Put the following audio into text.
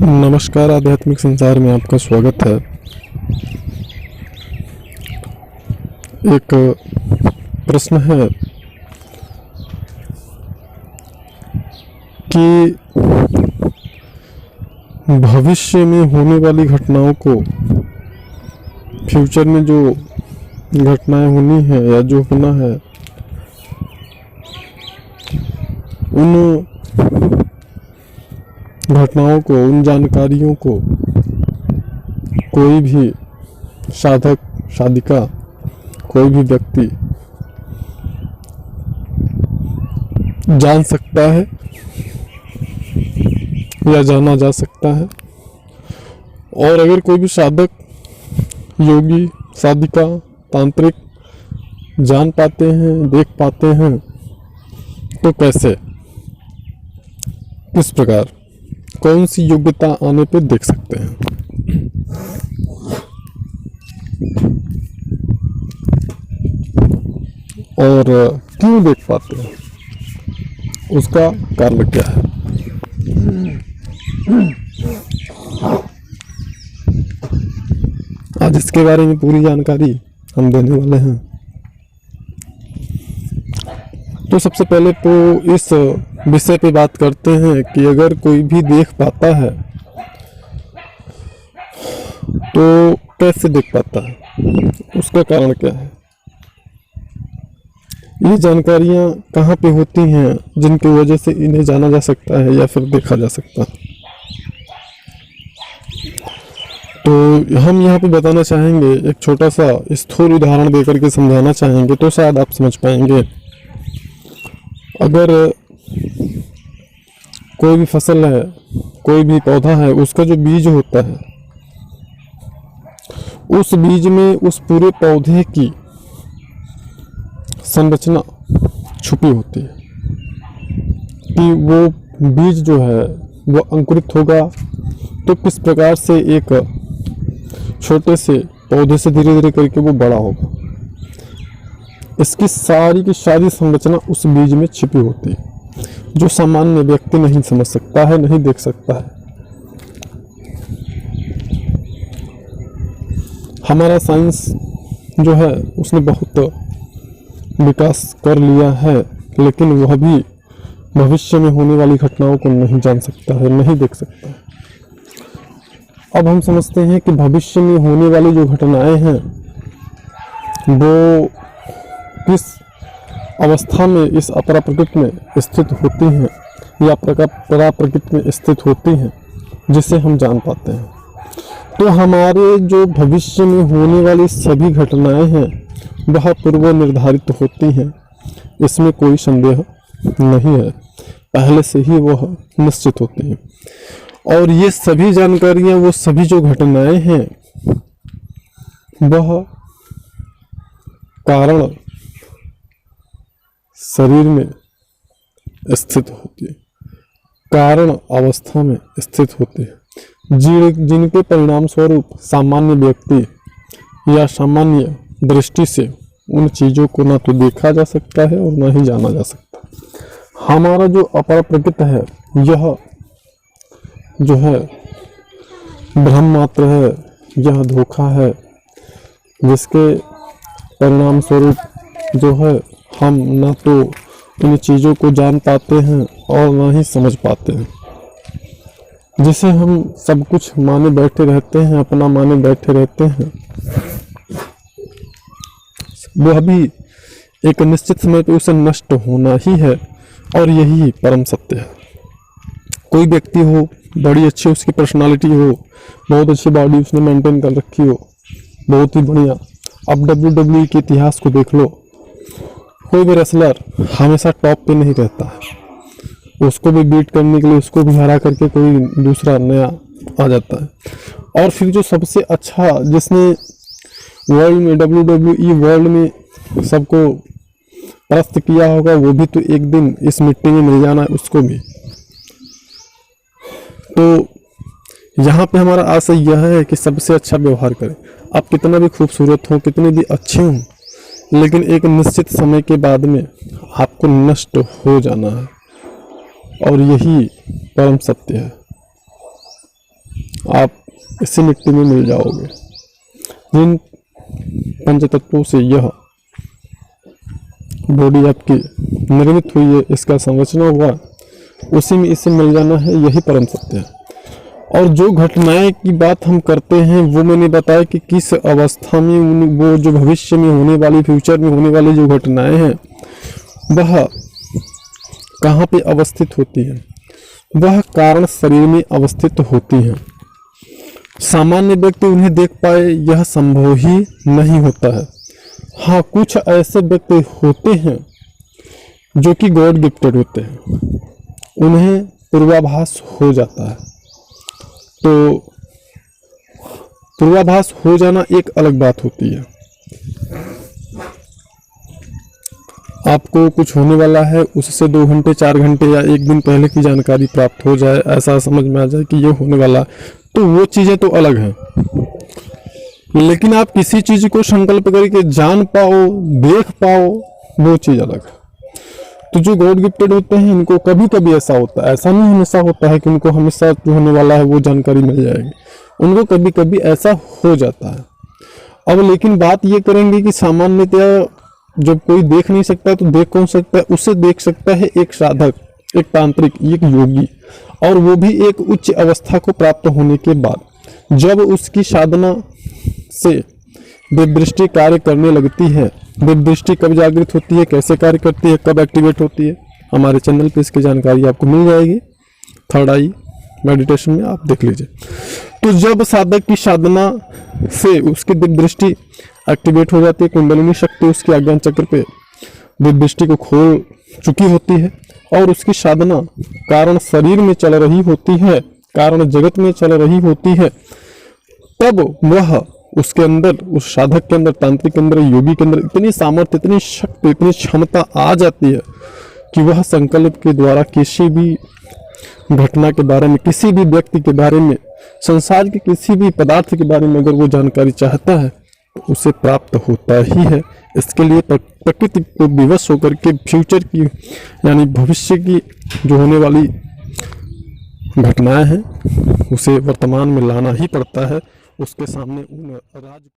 नमस्कार, आध्यात्मिक संसार में आपका स्वागत है। एक प्रश्न है कि भविष्य में होने वाली घटनाओं को, फ्यूचर में जो घटनाएं होनी है या जो होना है, उन घटनाओं को, उन जानकारियों को कोई भी साधक, साधिका, कोई भी व्यक्ति जान सकता है या जाना जा सकता है। और अगर कोई भी साधक, योगी, साधिका, तांत्रिक जान पाते हैं, देख पाते हैं, तो कैसे, किस प्रकार, कौन सी योग्यता आने पे देख सकते हैं? और क्यों देख पाते हैं, उसका कारण क्या है? आज इसके बारे में पूरी जानकारी हम देने वाले हैं। तो सबसे पहले तो इस विषय पे बात करते हैं कि अगर कोई भी देख पाता है तो कैसे देख पाता है, उसका कारण क्या है? ये जानकारियां कहाँ पे होती हैं जिनकी वजह से इन्हें जाना जा सकता है या फिर देखा जा सकता है? तो हम यहाँ पे बताना चाहेंगे, एक छोटा सा स्थूल उदाहरण देकर के समझाना चाहेंगे तो शायद आप समझ पाएंगे। अगर कोई भी फसल है, कोई भी पौधा है, उसका जो बीज होता है, उस बीज में उस पूरे पौधे की संरचना छुपी होती है कि वो बीज जो है वो अंकुरित होगा तो किस प्रकार से एक छोटे से पौधे से धीरे धीरे करके वो बड़ा होगा। इसकी सारी की सारी संरचना उस बीज में छिपी होती है, जो सामान्य व्यक्ति नहीं समझ सकता है, नहीं देख सकता है। हमारा साइंस जो है उसने बहुत विकास कर लिया है, लेकिन वह भी भविष्य में होने वाली घटनाओं को नहीं जान सकता है, नहीं देख सकता है। अब हम समझते हैं कि भविष्य में होने वाली जो घटनाएं हैं वो किस अवस्था में इस अपरा प्रकृति में स्थित होती हैं या परा प्रकृति में स्थित होती हैं, जिसे हम जान पाते हैं। तो हमारे जो भविष्य में होने वाली सभी घटनाएं हैं वह पूर्व निर्धारित होती हैं, इसमें कोई संदेह नहीं है, पहले से ही वह निश्चित होती हैं। और ये सभी जानकारियां, वो सभी जो घटनाएं हैं, वह कारण शरीर में स्थित होती है, कारण अवस्था में स्थित होती है, जिनके परिणाम स्वरूप सामान्य व्यक्ति या सामान्य दृष्टि से उन चीजों को ना तो देखा जा सकता है और ना ही जाना जा सकता। हमारा जो अपर प्रकृति है, यह जो है ब्रह्म मात्र है, यह धोखा है, जिसके परिणाम स्वरूप जो है हम ना तो इन चीज़ों को जान पाते हैं और ना ही समझ पाते हैं, जिसे हम सब कुछ माने बैठे रहते हैं, अपना माने बैठे रहते हैं। वह भी एक निश्चित समय पे उसे नष्ट होना ही है, और यही परम सत्य है। कोई व्यक्ति हो, बड़ी अच्छी उसकी पर्सनालिटी हो, बहुत अच्छी बॉडी उसने मेंटेन कर रखी हो, बहुत ही बढ़िया। अब WWE के इतिहास को देख लो, कोई भी रेसलर हमेशा टॉप पे नहीं रहता है, उसको भी बीट करने के लिए उसको भी हरा करके कोई दूसरा नया आ जाता है। और फिर जो सबसे अच्छा, जिसने वर्ल्ड में, WWE वर्ल्ड में सबको परास्त किया होगा, वो भी तो एक दिन इस मिट्टी में मिल जाना है उसको भी। तो यहाँ पे हमारा आशय यह है कि सबसे अच्छा व्यवहार करें। आप कितना भी खूबसूरत हो, कितने भी अच्छे हों, लेकिन एक निश्चित समय के बाद में आपको नष्ट हो जाना है, और यही परम सत्य है। आप इसी मिट्टी में मिल जाओगे। जिन पंचतत्वों से यह बॉडी आपकी निर्मित हुई है, इसका संरचना हुआ, उसी में इसे मिल जाना है, यही परम सत्य है। और जो घटनाएं की बात हम करते हैं वो मैंने बताया कि किस अवस्था में वो जो भविष्य में होने वाली, फ्यूचर में होने वाली जो घटनाएं हैं वह कहाँ पे अवस्थित होती है, वह कारण शरीर में अवस्थित होती हैं। सामान्य व्यक्ति उन्हें देख पाए यह संभव ही नहीं होता है। हाँ, कुछ ऐसे व्यक्ति होते हैं जो कि गॉड गिफ्टेड होते हैं, उन्हें पूर्वाभास हो जाता है। तो पूर्वाभास हो जाना एक अलग बात होती है। आपको कुछ होने वाला है, उससे 2 घंटे 4 घंटे या 1 दिन पहले की जानकारी प्राप्त हो जाए, ऐसा समझ में आ जाए कि ये होने वाला, तो वो चीज़ें तो अलग हैं। लेकिन आप किसी चीज़ को संकल्प करके जान पाओ, देख पाओ, वो चीज़ अलग है। तो जो गॉड गिफ्टेड होते हैं इनको कभी कभी ऐसा होता है, ऐसा नहीं हमेशा होता है कि उनको हमेशा जो होने वाला है वो जानकारी मिल जाएगी, उनको कभी कभी ऐसा हो जाता है। अब लेकिन बात ये करेंगे कि सामान्यतः जब कोई देख नहीं सकता तो देख कौन सकता है? उसे देख सकता है एक साधक, एक तांत्रिक, एक योगी, और वो भी एक उच्च अवस्था को प्राप्त होने के बाद। जब उसकी साधना से दिव्यदृष्टि कार्य करने लगती है। दिव्यदृष्टि कब जागृत होती है, कैसे कार्य करती है, कब एक्टिवेट होती है, हमारे चैनल पे इसकी जानकारी आपको मिल जाएगी। थर्ड आई मेडिटेशन में आप देख लीजिए। तो जब साधक की साधना से उसकी दिव्यदृष्टि एक्टिवेट हो जाती है, कुंडलिनी शक्ति उसकी आज्ञान चक्र पे दिव्यदृष्टि को खोल चुकी होती है और उसकी साधना कारण शरीर में चल रही होती है, कारण जगत में चल रही होती है, तब वह उसके अंदर, उस साधक के अंदर, तांत्रिक के अंदर, योगी के अंदर इतनी सामर्थ्य, इतनी शक्ति, इतनी क्षमता आ जाती है कि वह संकल्प के द्वारा किसी भी घटना के बारे में, किसी भी व्यक्ति के बारे में, संसार के किसी भी पदार्थ के बारे में अगर वो जानकारी चाहता है तो उसे प्राप्त होता ही है। इसके लिए प्रकृति को विवश होकर के फ्यूचर की, यानी भविष्य की जो होने वाली घटनाएं हैं उसे वर्तमान में लाना ही पड़ता है। उसके सामने उन राज